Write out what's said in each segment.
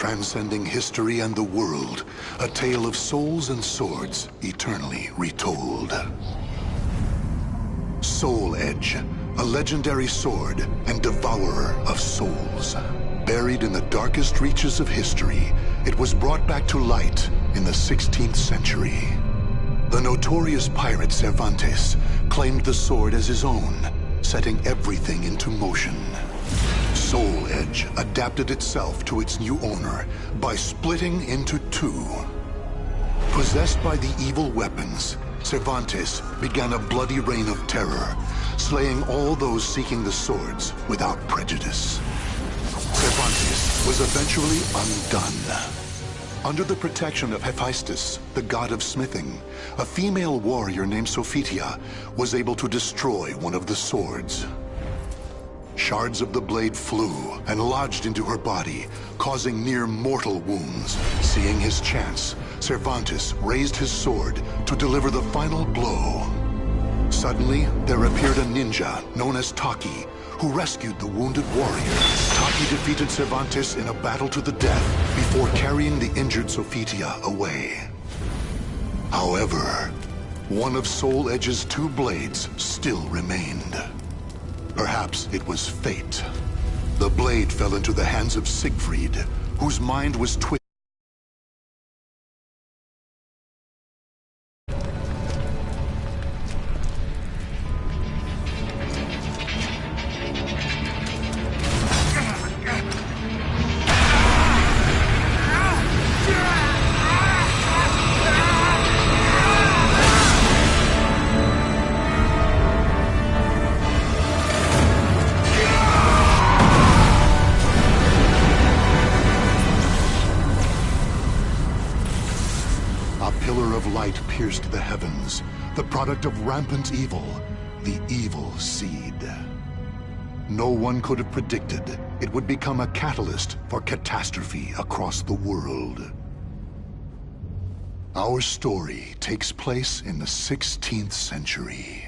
transcending history and the world, a tale of souls and swords eternally retold. Soul Edge, a legendary sword and devourer of souls. Buried in the darkest reaches of history, it was brought back to light in the 16th century. The notorious pirate Cervantes claimed the sword as his own, setting everything into motion. Soul Edge adapted itself to its new owner by splitting into two. Possessed by the evil weapons, Cervantes began a bloody reign of terror, slaying all those seeking the swords without prejudice. Cervantes was eventually undone. Under the protection of Hephaestus, the god of smithing, a female warrior named Sophitia was able to destroy one of the swords. Shards of the blade flew and lodged into her body, causing near mortal wounds. Seeing his chance, Cervantes raised his sword to deliver the final blow. Suddenly, there appeared a ninja known as Taki, who rescued the wounded warrior. Taki defeated Cervantes in a battle to the death before carrying the injured Sophitia away. However, one of Soul Edge's two blades still remained. Perhaps it was fate. The blade fell into the hands of Siegfried, whose mind was twisted. Pierced the heavens, the product of rampant evil, the evil seed. No one could have predicted it would become a catalyst for catastrophe across the world. Our story takes place in the 16th century.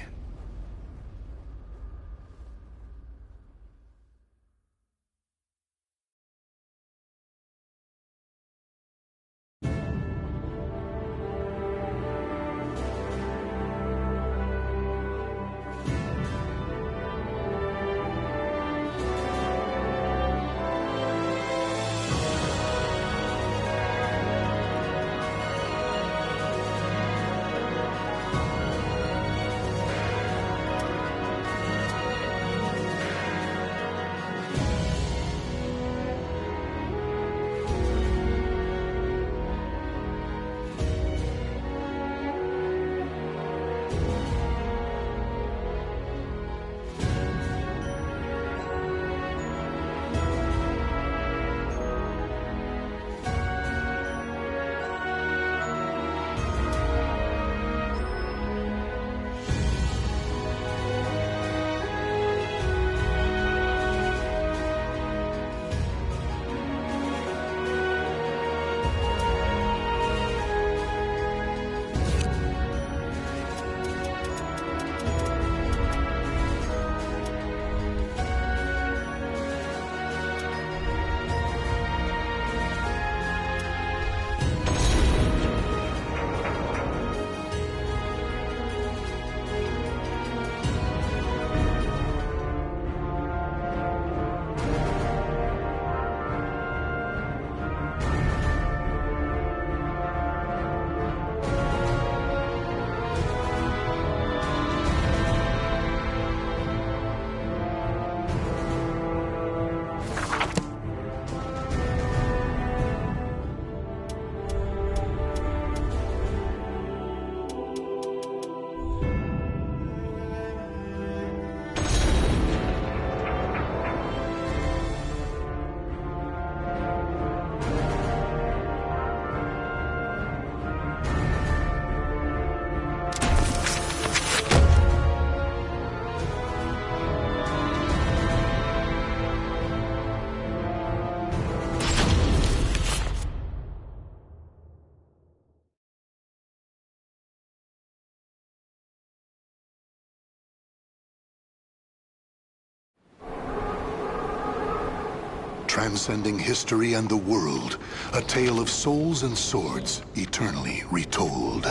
transcending history and the world, a tale of souls and swords eternally retold.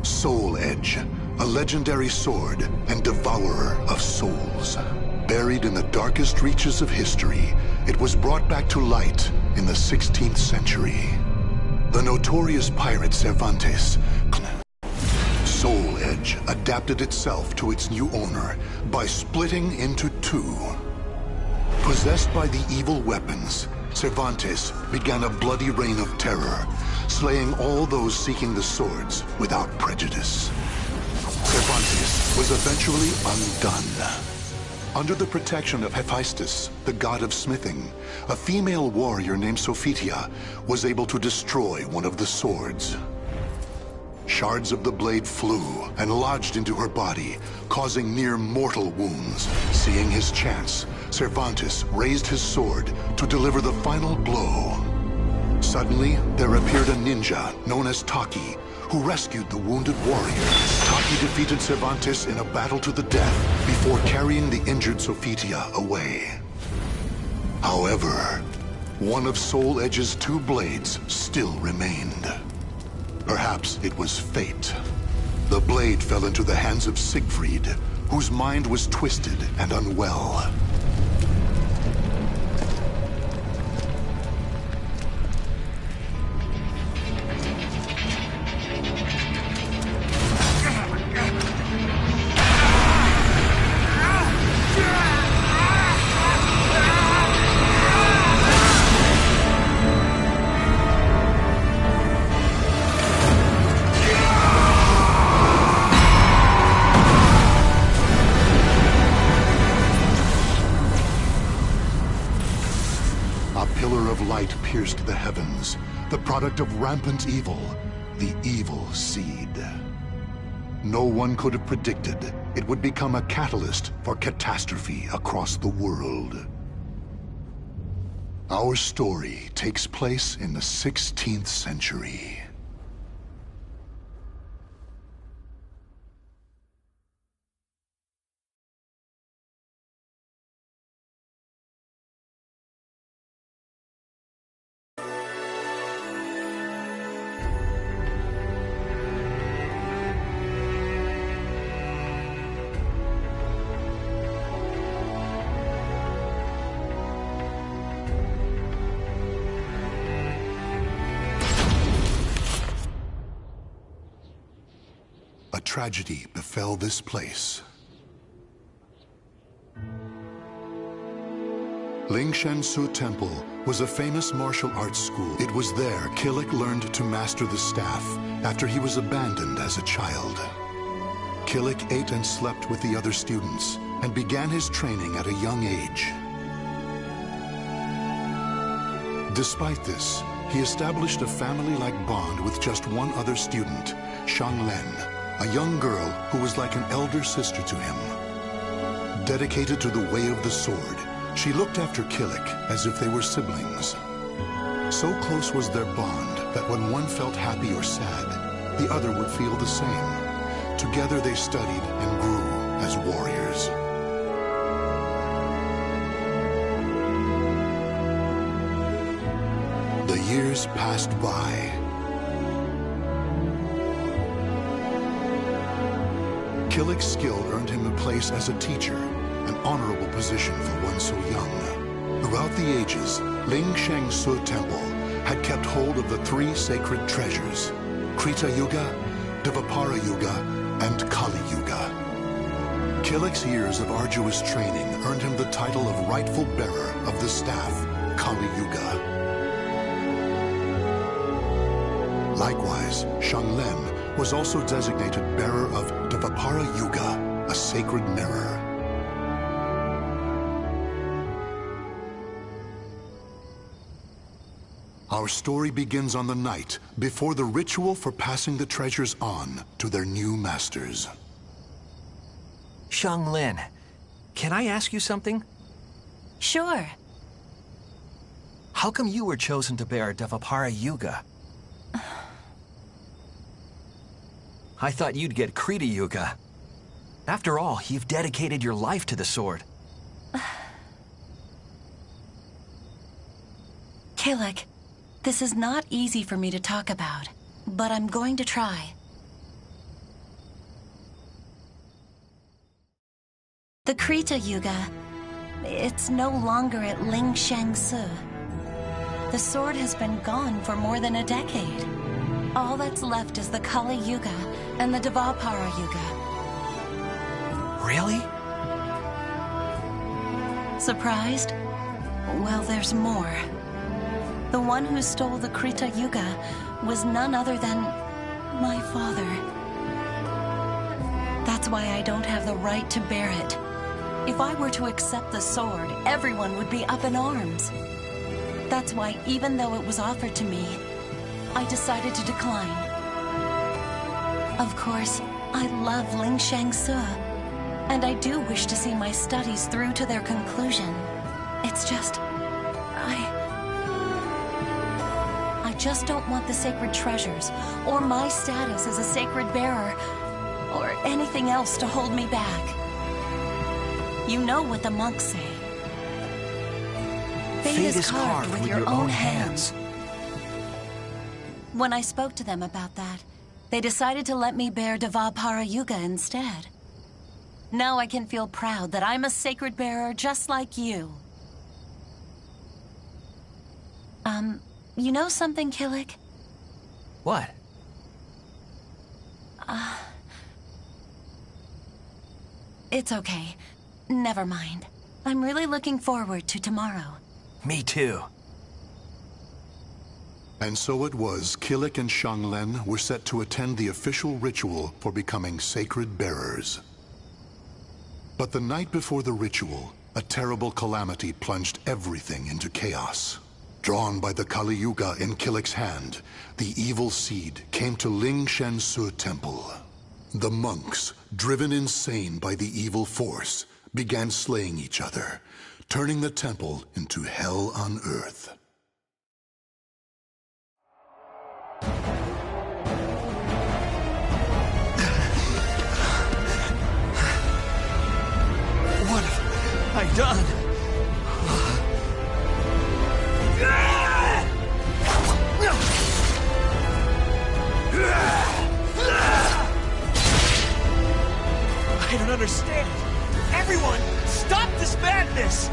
Soul Edge, a legendary sword and devourer of souls. Buried in the darkest reaches of history, it was brought back to light in the 16th century. The notorious pirate Cervantes. Soul Edge adapted itself to its new owner by splitting into two. Possessed by the evil weapons, Cervantes began a bloody reign of terror, slaying all those seeking the swords without prejudice. Cervantes was eventually undone. Under the protection of Hephaestus, the god of smithing, a female warrior named Sophitia was able to destroy one of the swords. Shards of the blade flew and lodged into her body, causing near mortal wounds. Seeing his chance, Cervantes raised his sword to deliver the final blow. Suddenly, there appeared a ninja known as Taki, who rescued the wounded warrior. Taki defeated Cervantes in a battle to the death before carrying the injured Sophitia away. However, one of Soul Edge's two blades still remained. Perhaps it was fate. The blade fell into the hands of Siegfried, whose mind was twisted and unwell. Pierced the heavens, the product of rampant evil, the evil seed. No one could have predicted it would become a catalyst for catastrophe across the world. Our story takes place in the 16th century. A tragedy befell this place. Lingshan Temple was a famous martial arts school. It was there Killick learned to master the staff after he was abandoned as a child. Killick ate and slept with the other students and began his training at a young age. Despite this, he established a family-like bond with just one other student, Shang Len, a young girl who was like an elder sister to him. Dedicated to the way of the sword, she looked after Killick as if they were siblings. So close was their bond that when one felt happy or sad, the other would feel the same. Together they studied and grew as warriors. The years passed by. Killick's skill earned him a place as a teacher, an honorable position for one so young. Throughout the ages, Lingshan Temple had kept hold of the three sacred treasures, Krita Yuga, Dvapara Yuga, and Kali Yuga. Killick's years of arduous training earned him the title of rightful bearer of the staff, Kali Yuga. Likewise, Shang Len was also designated bearer of Dvapara Yuga, a sacred mirror. Our story begins on the night before the ritual for passing the treasures on to their new masters. Shang Len, can I ask you something? Sure. How come you were chosen to bear Dvapara Yuga? I thought you'd get Krita Yuga. After all, you've dedicated your life to the sword. Killick, this is not easy for me to talk about, but I'm going to try. The Krita Yuga, it's no longer at Ling Shangsu. The sword has been gone for more than a decade. All that's left is the Kali Yuga and the Dvapara Yuga. Really? Surprised? Well, there's more. The one who stole the Krita Yuga was none other than my father. That's why I don't have the right to bear it. If I were to accept the sword, everyone would be up in arms. That's why, even though it was offered to me, I decided to decline. Of course, I love Ling Shangsu, and I do wish to see my studies through to their conclusion. It's just... I just don't want the sacred treasures, or my status as a sacred bearer, or anything else to hold me back. You know what the monks say. Fate is carved with your own hands. When I spoke to them about that, they decided to let me bear Dvapara Yuga instead. Now I can feel proud that I'm a sacred bearer just like you. You know something, Killick? What? It's okay. Never mind. I'm really looking forward to tomorrow. Me too. And so it was, Killick and Xianglen were set to attend the official ritual for becoming sacred bearers. But the night before the ritual, a terrible calamity plunged everything into chaos. Drawn by the Kali Yuga in Killick's hand, the evil seed came to Ling Shangsu Temple. The monks, driven insane by the evil force, began slaying each other, turning the temple into hell on earth. What have I done? I don't understand. Everyone, stop this madness!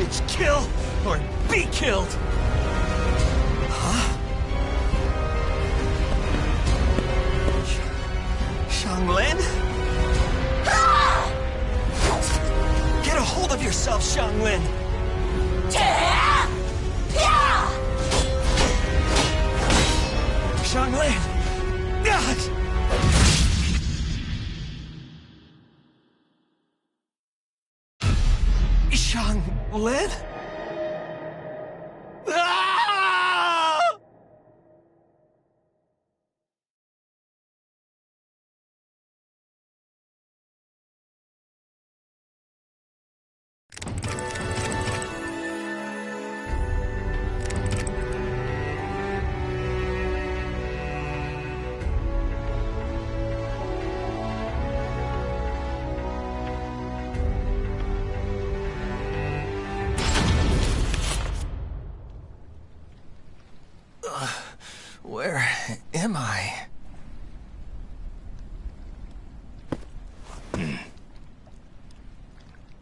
It's kill or be killed! Huh? Xianglen? Get a hold of yourself, Xianglen! Xianglen! Xianglen?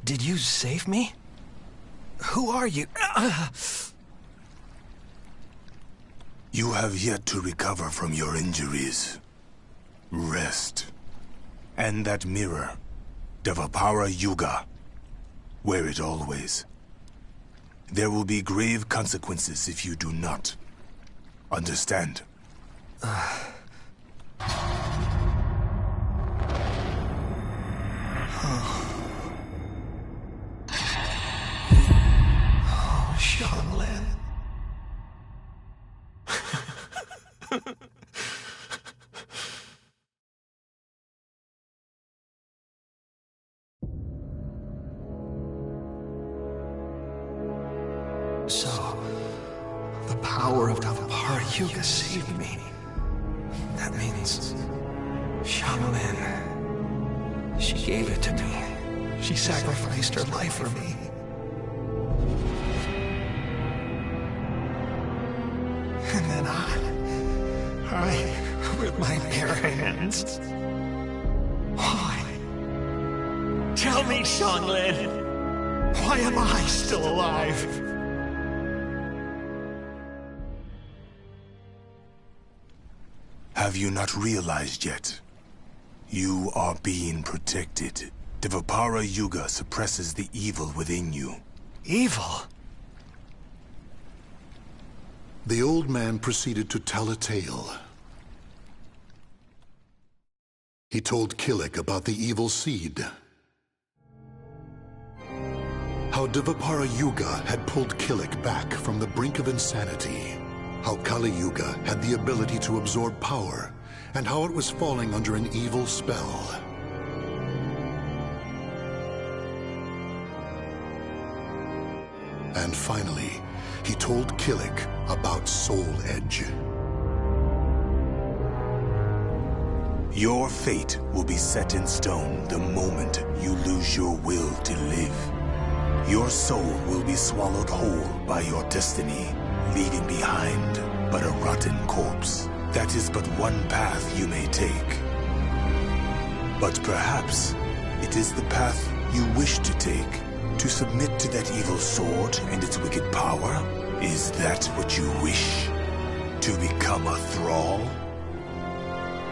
Did you save me? Who are you? You have yet to recover from your injuries. Rest. And that mirror, Devapara Yuga. Wear it always. There will be grave consequences if you do not. Understand? Xianglin. So, the power of Devapara Yuga saved me. That means Xianglin. She gave it to me. She sacrificed her life for me. And then I, with my bare hands. Why? Tell me, Xianglin. Why am I still alive? Have you not realized yet? You are being protected. Devapara Yuga suppresses the evil within you. Evil? The old man proceeded to tell a tale. He told Killik about the evil seed. How Devapara Yuga had pulled Killik back from the brink of insanity. How Kali Yuga had the ability to absorb power, and how it was falling under an evil spell. And finally, he told Killik about Soul Edge. Your fate will be set in stone the moment you lose your will to live. Your soul will be swallowed whole by your destiny, leaving behind but a rotten corpse. That is but one path you may take. But perhaps it is the path you wish to take, to submit to that evil sword and its wicked power. Is that what you wish? To become a thrall?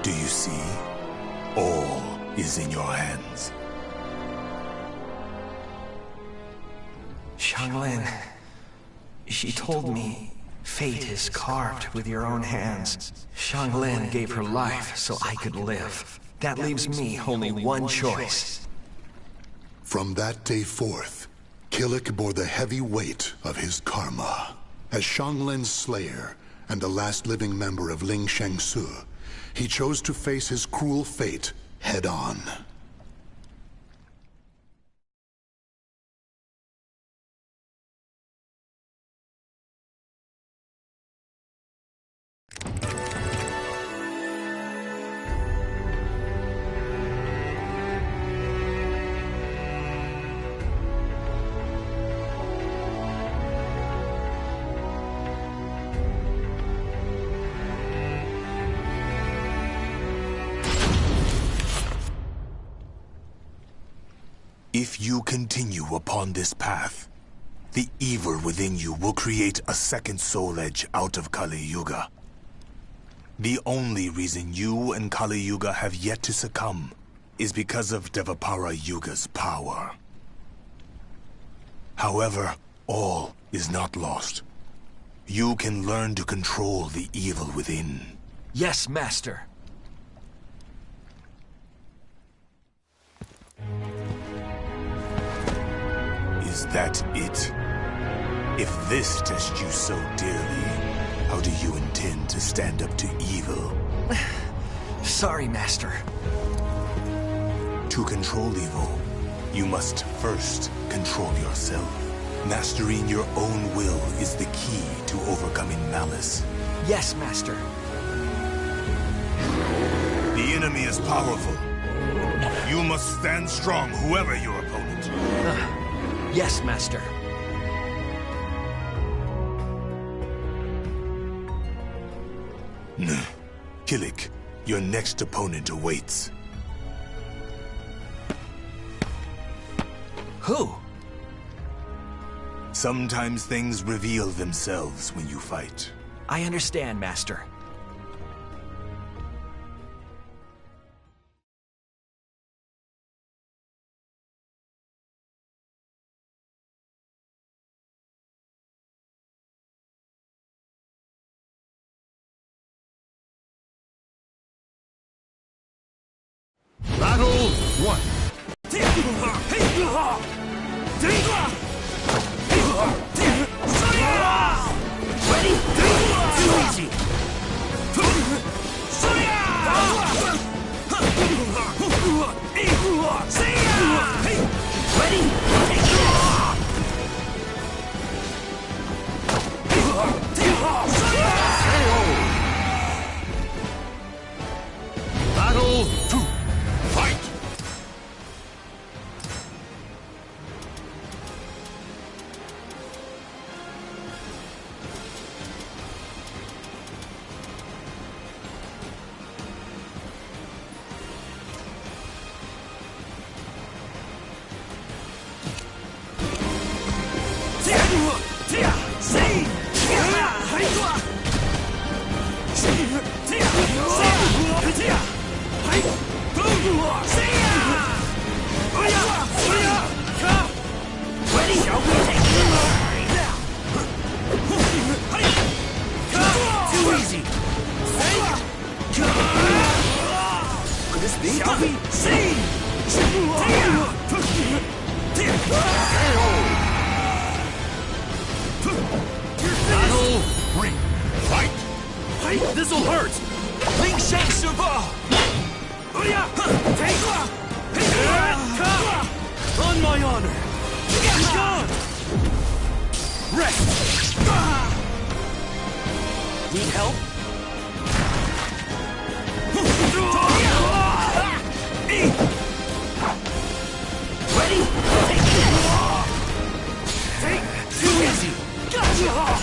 Do you see? All is in your hands. Xianglin, she told me fate is carved with your own hands. Xianglin gave her life so I could live. That leaves me only one choice. From that day forth, Killik bore the heavy weight of his karma. As Xianglin's slayer and the last living member of Ling Shengsu, he chose to face his cruel fate head-on. If you continue upon this path, the evil within you will create a second soul edge out of Kali Yuga. The only reason you and Kali Yuga have yet to succumb is because of Devapara Yuga's power. However, all is not lost. You can learn to control the evil within. Yes, Master. Is that it? If this tests you so dearly, how do you intend to stand up to evil? Sorry, Master. To control evil, you must first control yourself. Mastering your own will is the key to overcoming malice. Yes, Master. The enemy is powerful. You must stand strong, whoever your opponent. Yes, Master. Killik, your next opponent awaits. Who? Sometimes things reveal themselves when you fight. I understand, Master. Battle 1. Ready? Too easy. Ready? Battle 2. Fight! Too easy. Could this be? Shall we see? Battle 3. Fight! This'll hurt! Ling Sheng Suba! On my honor! Be gone! Rest! Need help? Ready? Take! Too easy! Too simple!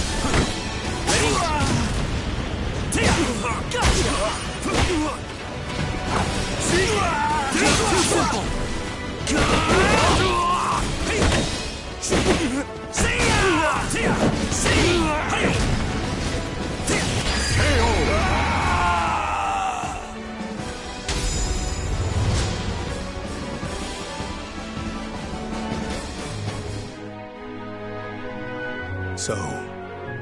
So,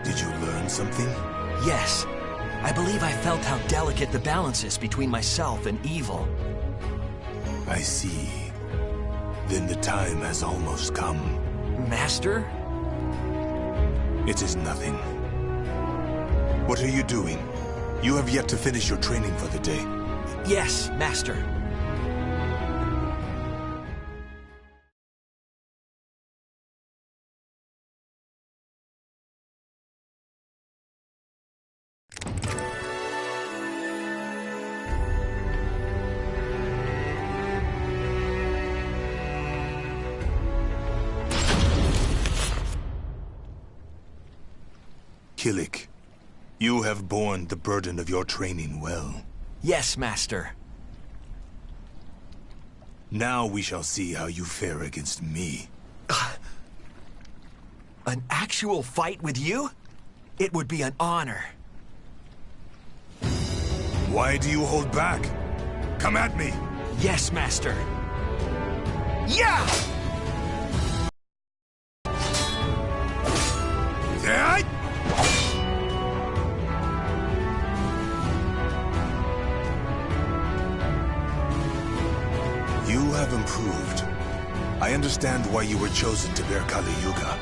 did you learn something? Yes. I believe I felt how delicate the balance is between myself and evil. I see. Then the time has almost come. Master? It is nothing. What are you doing? You have yet to finish your training for the day. Yes, Master. Kilik, you have borne the burden of your training well. Yes, Master. Now we shall see how you fare against me. An actual fight with you? It would be an honor. Why do you hold back? Come at me! Yes, Master. Yeah! Yeah! You have improved. I understand why you were chosen to bear Kali Yuga.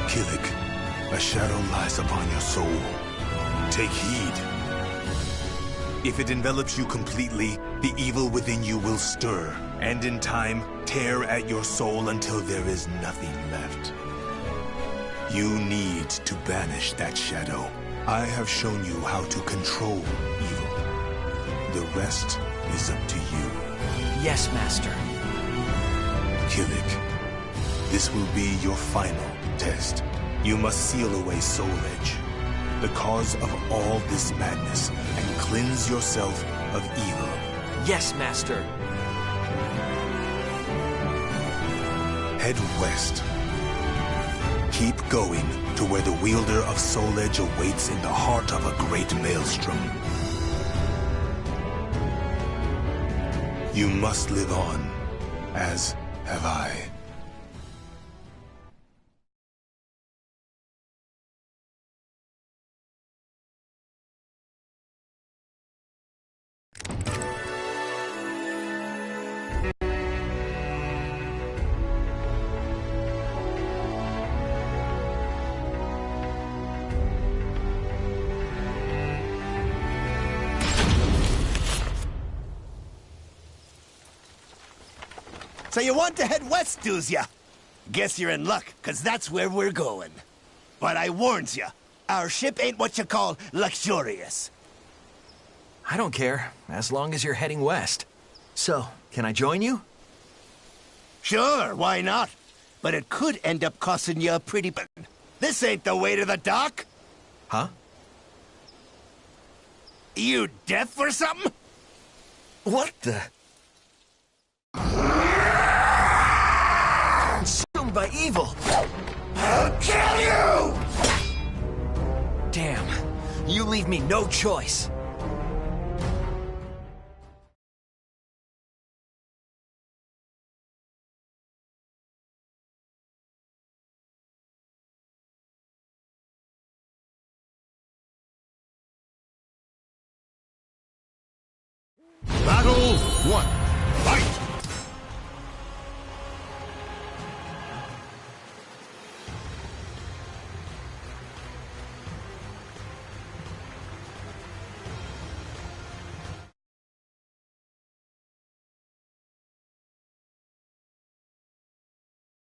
Kilik, a shadow lies upon your soul. Take heed. If it envelops you completely, the evil within you will stir, and in time, tear at your soul until there is nothing left. You need to banish that shadow. I have shown you how to control evil. The rest is up to you. Yes, Master. Kilik, this will be your final test. You must seal away Soul Edge. the cause of all this madness and cleanse yourself of evil. Yes, Master. Head west. Keep going to where the wielder of Soul Edge awaits in the heart of a great maelstrom. You must live on, as have I. So you want to head west, doos ya? Guess you're in luck, 'cause that's where we're going. But I warns ya, our ship ain't what you call luxurious. I don't care, as long as you're heading west. So, can I join you? Sure, why not? But it could end up costing you a pretty This ain't the way to the dock. Huh? You deaf or something? What the? Consumed by evil! I'll kill you! Damn, you leave me no choice. Battle 1.